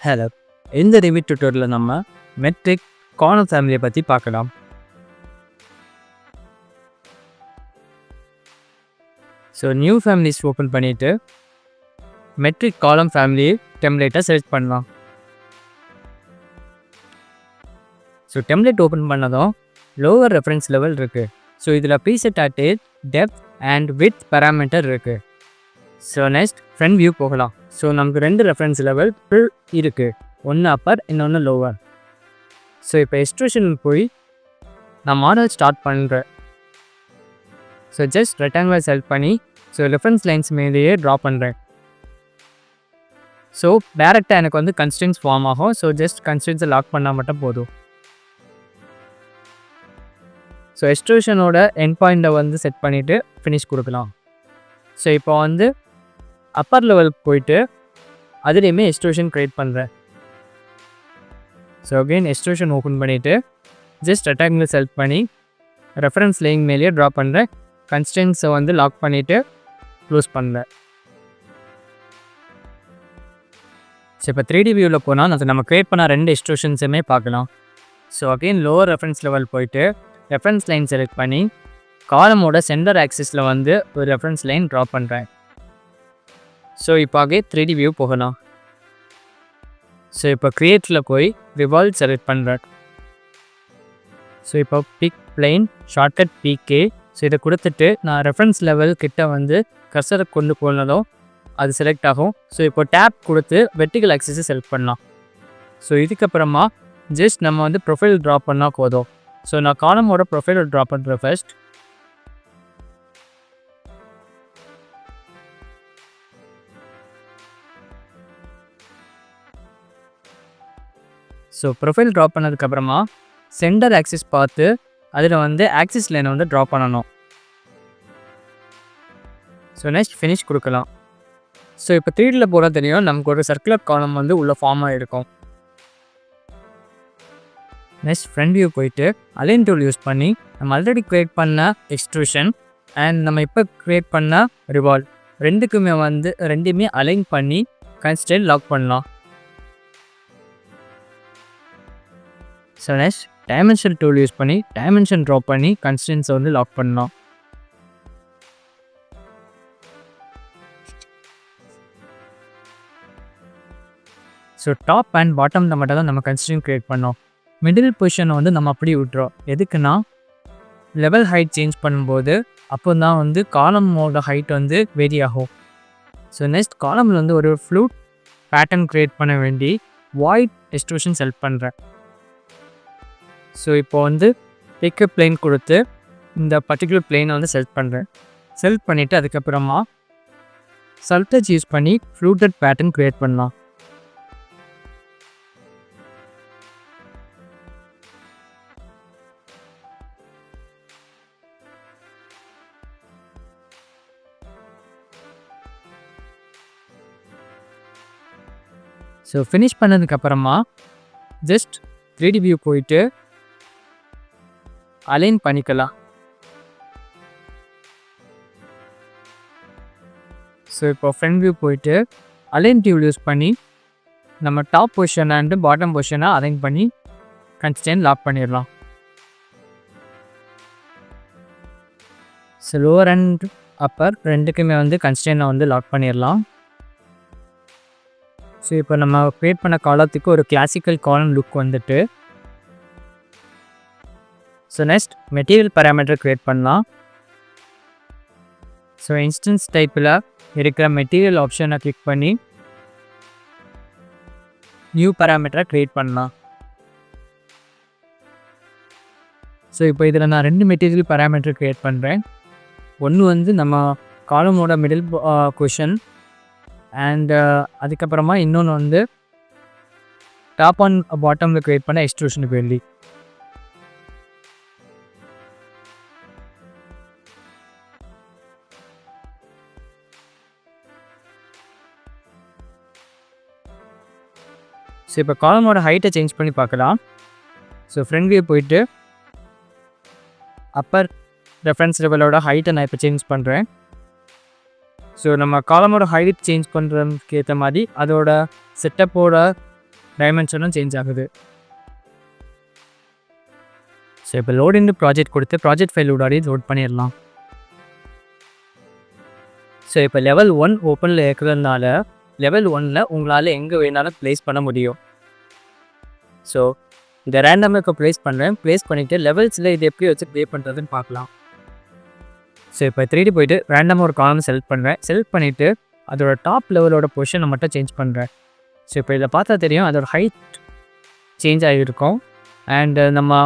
Hello, இந்த Revit tutorial நம்ம matric காலம் ஃபேமிலியை பற்றி பார்க்கலாம். ஸோ நியூ ஃபேமிலிஸ் ஓப்பன் பண்ணிவிட்டு மெட்ரிக் காலம் ஃபேமிலி டெம்ப்ளேட்டை செலக்ட் பண்ணலாம். ஸோ டெம்ப்ளேட் ஓப்பன் பண்ணதும் லோவர் ரெஃபரன்ஸ் லெவல் இருக்குது. ஸோ இதில் preset added depth and width parameter இருக்குது. ஸோ நெக்ஸ்ட் ஃப்ரண்ட் வியூ போகலாம். ஸோ நமக்கு 2 ரெஃபரன்ஸ் லெவல் இருக்குது, ஒன்று அப்பர் இன்னொன்று லோவர். ஸோ இப்போ எக்ஸ்ட்ரூஷன் போய் நான் மாடல் ஸ்டார்ட் பண்ணுறேன். ஸோ ஜஸ்ட் ரெக்டாங்குலர் செலக்ட் பண்ணி ஸோ ரெஃபரன்ஸ் லைன்ஸ் மேலேயே ட்ரா பண்ணுறேன். ஸோ டேரெக்டாக எனக்கு வந்து கன்ஸ்ட்ரெயின்ஸ் ஃபார்ம் ஆகும். ஸோ ஜஸ்ட் கன்ஸ்ட்ரெயின்ஸை லாக் பண்ணால் மட்டும் போதும். ஸோ எக்ஸ்ட்ரூஷனோட எண்ட் பாயிண்ட்டை வந்து செட் பண்ணிவிட்டு ஃபினிஷ் கொடுக்கலாம். ஸோ இப்போ வந்து அப்பர் லெவலுக்கு போயிட்டு அதுலேயுமே எக்ஸ்ட்ரூஷன் க்ரியேட் பண்ணுறேன். ஸோ அகெயின் எக்ஸ்ட்ரூஷன் ஓப்பன் பண்ணிவிட்டு ஜஸ்ட் ரெக்டாங்குலர் செலக்ட் பண்ணி ரெஃபரன்ஸ் லைன் மேலேயே ட்ரா பண்ணுறேன். கன்ஸ்ட்ரெயின்ஸை வந்து லாக் பண்ணிவிட்டு க்ளோஸ் பண்ணுறேன். ஸோ இப்போ 3D வியூவில் போனால் அது நம்ம க்ரியேட் பண்ண 2 எக்ஸ்ட்ரூஷன்ஸுமே பார்க்கலாம். So again lower reference level போயிட்டு ரெஃபரன்ஸ் லைன் செலக்ட் பண்ணி காலமோட சென்டர் ஆக்சிஸில் வந்து ஒரு ரெஃபரன்ஸ் லைன் ட்ரா பண்ணுறேன். ஸோ இப்போ ஆகே 3D வியூ போகலாம். ஸோ இப்போ க்ரியேட்டில் போய் ரிவால்வ் செலக்ட் பண்ணுறேன். ஸோ இப்போ pick plane shortcut PK. So இதை கொடுத்துட்டு நான் ரெஃபரன்ஸ் லெவல் கிட்ட வந்து கர்சரை கொண்டு போனதும் அது செலக்ட் ஆகும். ஸோ இப்போ டேப் கொடுத்து வெர்டிகல் ஆக்சிஸை செலக்ட் பண்ணலாம். ஸோ இதுக்கப்புறமா ஜஸ்ட் நம்ம வந்து ப்ரொஃபைல் ட்ரா பண்ணால் போதும். ஸோ நான் காலமோட ப்ரொஃபைலை ட்ரா பண்ணுறேன் ஃபர்ஸ்ட். ஸோ ப்ரொஃபைல் ட்ரா பண்ணதுக்கப்புறமா சென்டர் ஆக்சிஸ் பார்த்து அதில் வந்து ஆக்சிஸ் லைனை வந்து ட்ரா பண்ணணும். ஸோ நெக்ஸ்ட் ஃபினிஷ் கொடுக்கலாம். ஸோ இப்போ 3Dயில் போகிற தெரியும் நமக்கு ஒரு சர்க்குலர் காலம் வந்து உள்ள ஃபார்ம் ஆகிருக்கும். நெக்ஸ்ட் ஃப்ரண்ட் வியூ போயிட்டு அலைன் டூல் யூஸ் பண்ணி நம்ம ஆல்ரெடி க்ரியேட் பண்ண எக்ஸ்ட்ரூஷன் அண்ட் நம்ம இப்போ க்ரியேட் பண்ண ரிவால்வ் ரெண்டுமே அலைன் பண்ணி கன்ஸ்ட்ரெயின்ட் லாக் பண்ணலாம். So next dimension tool use பண்ணி டைமென்ஷன் ட்ரா பண்ணி கன்ஸ்ட்ரெயின்ஸை வந்து லாக் பண்ணலாம். ஸோ டாப் அண்ட் பாட்டமில் மட்டும் தான் நம்ம கன்ஸ்ட்ரெயின்ட் க்ரியேட் பண்ணோம். மிடில் பொசிஷனை வந்து நம்ம அப்படி விட்டுறோம். எதுக்குன்னா லெவல் ஹைட் சேஞ்ச் பண்ணும்போது அப்போ தான் வந்து காலமோட ஹைட் வந்து வேரி ஆகும். ஸோ நெக்ஸ்ட் காலமில் வந்து ஒரு ஃப்ளூட் பேட்டர்ன் க்ரியேட் பண்ண வேண்டி வாய்ட் எக்ஸ்ட்ரூஷன் செலக்ட் பண்ணுறேன். ஸோ இப்போ வந்து பிக்கப் பிளேன் கொடுத்து இந்த பர்டிகுலர் பிளேனை வந்து செலக்ட் பண்ணுறேன். செலக்ட் பண்ணிவிட்டு அதுக்கப்புறமா சல்டச் யூஸ் பண்ணி ஃப்ளூட்டட் பேட்டர்ன் க்ரியேட் பண்ணலாம். ஸோ ஃபினிஷ் பண்ணதுக்கப்புறமா ஜஸ்ட் 3D வியூ போயிட்டு அலைன் பண்ணிக்கலாம். ஸோ இப்போ ஃப்ரண்ட் வியூ போயிட்டு அலைன் டியூல் யூஸ் பண்ணி நம்ம டாப் பொசிஷன் அண்டு பாட்டம் பொசிஷனை அலைன் பண்ணி கன்ஸ்ட்ரெயின்ட் லாக் பண்ணிடலாம். ஸோ லோவர் அண்ட் அப்பர் ரெண்டுக்குமே வந்து கன்ஸ்ட்ரெயின்ட்டை வந்து லாக் பண்ணிடலாம். ஸோ இப்போ நம்ம க்ரியேட் பண்ண காலத்துக்கு ஒரு கிளாசிக்கல் காலம் லுக் வந்துட்டு so next material parameter create பண்ணலாம். ஸோ இன்ஸ்டன்ஸ் டைப்பில் இருக்கிற மெட்டீரியல் ஆப்ஷனை கிளிக் பண்ணி நியூ பேராமீட்டரை க்ரியேட் பண்ணலாம். ஸோ இப்போ இதில் நான் 2 மெட்டீரியல் பேராமீட்டர் க்ரியேட் பண்ணுறேன். ஒன்று வந்து நம்ம காலமோட மிடில் பொசிஷன் அண்ட் அதுக்கப்புறமா இன்னொன்று வந்து டாப் அண்ட் பாட்டமில் க்ரியேட் பண்ண எக்ஸ்ட்ரூஷனுக்கு வேண்டி. ஸோ இப்போ காலமோட ஹைட்டை சேஞ்ச் பண்ணி பார்க்கலாம். ஸோ ஃப்ரண்ட் வியூ போயிட்டு அப்பர் ரெஃபரன்ஸ் லெவலோட ஹைட்டை நான் இப்போ சேஞ்ச் பண்ணுறேன். ஸோ நம்ம காலமோட ஹைட் சேஞ்ச் பண்ணுறதுக்கு ஏற்ற மாதிரி அதோட செட்டப்போட டைமென்ஷனும் சேஞ்ச் ஆகுது. ஸோ இப்போ லோட் இன் ப்ராஜெக்ட் கொடுத்து ப்ராஜெக்ட் ஃபைல் உள்ளாடி லோட் பண்ணிடலாம். ஸோ இப்போ லெவல் 1 ஓப்பனில் இருக்கிறதுனால லெவல் 1ல் உங்களால் எங்கே வேணாலும் ப்ளேஸ் பண்ண முடியும். ஸோ இந்த ரேண்டமாக ப்ளேஸ் பண்ணுறேன். ப்ளேஸ் பண்ணிவிட்டு லெவல்ஸில் இது எப்படி வச்சு ப்ளே பண்ணுறதுன்னு பார்க்கலாம். ஸோ இப்போ 3D போய்ட்டு ரேண்டமாக ஒரு காலம் செலக்ட் பண்ணுறேன். செலக்ட் பண்ணிவிட்டு அதோட டாப் லெவலோட பொசிஷனை மட்டும் சேஞ்ச் பண்ணுறேன். ஸோ இப்போ இதை பார்த்தா தெரியும் அதோட ஹைட் சேஞ்ச் ஆகிருக்கும். அண்டு நம்ம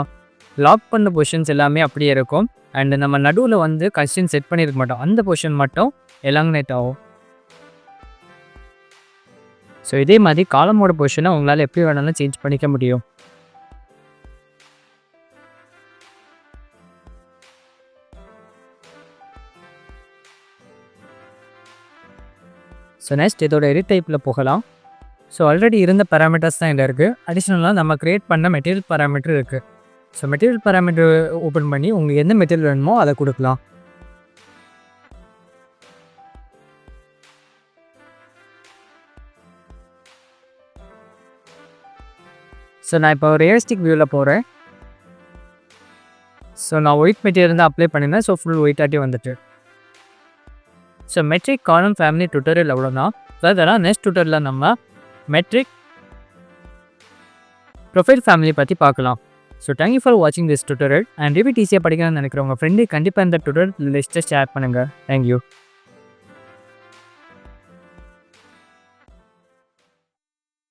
லாக் பண்ண பொசிஷன்ஸ் எல்லாமே அப்படியே இருக்கும். அண்டு நம்ம நடுவில் வந்து கன்ஸ்ட்ரெயின்ட் செட் பண்ணியிருக்க மாட்டோம். அந்த பொசிஷன் மட்டும் எலாங்கினேட் ஆகும். ஸோ இதே மாதிரி காலமோட பொசிஷனை உங்களால் எப்படி வேணாலும் சேஞ்ச் பண்ணிக்க முடியும். ஸோ நெக்ஸ்ட் இதோட எடிட் டைப்பில் போகலாம். ஸோ ஆல்ரெடி இருந்த பேராமீட்டர்ஸ் தான் இதில் இருக்குது. அடிஷ்னலாக நம்ம க்ரியேட் பண்ண மெட்டீரியல் பேராமீட்டர் இருக்குது. ஸோ மெட்டீரியல் பேராமீட்டர் ஓப்பன் பண்ணி உங்களுக்கு எந்த மெட்டீரியல் வேணுமோ அதை கொடுக்கலாம். ஸோ நான் இப்போ ரியலிஸ்டிக் வியூவில் போகிறேன். ஸோ நான் ஒயிட் மெட்டீரியல் தான் அப்ளை பண்ணியிருந்தேன். ஸோ ஃபுல் ஒயிட்டாட்டி வந்துட்டு. So matric column family tutorial அவ்வளோதான். அதெல்லாம் நெக்ஸ்ட் டுட்டோரியலில் நம்ம மெட்ரிக் ப்ரொஃபைல் ஃபேமிலி பற்றி பார்க்கலாம். ஸோ தேங்க்யூ ஃபார் வாட்சிங் திஸ் டுட்டோரியல். அண்ட் ரிவிட் ஈஸியாக படிக்கணும்னு நினைக்கிறவங்க ஃப்ரெண்டு கண்டிப்பாக இந்த டுட்டோரியல் லிஸ்ட்டை ஷேர் பண்ணுங்கள். தேங்க்யூ.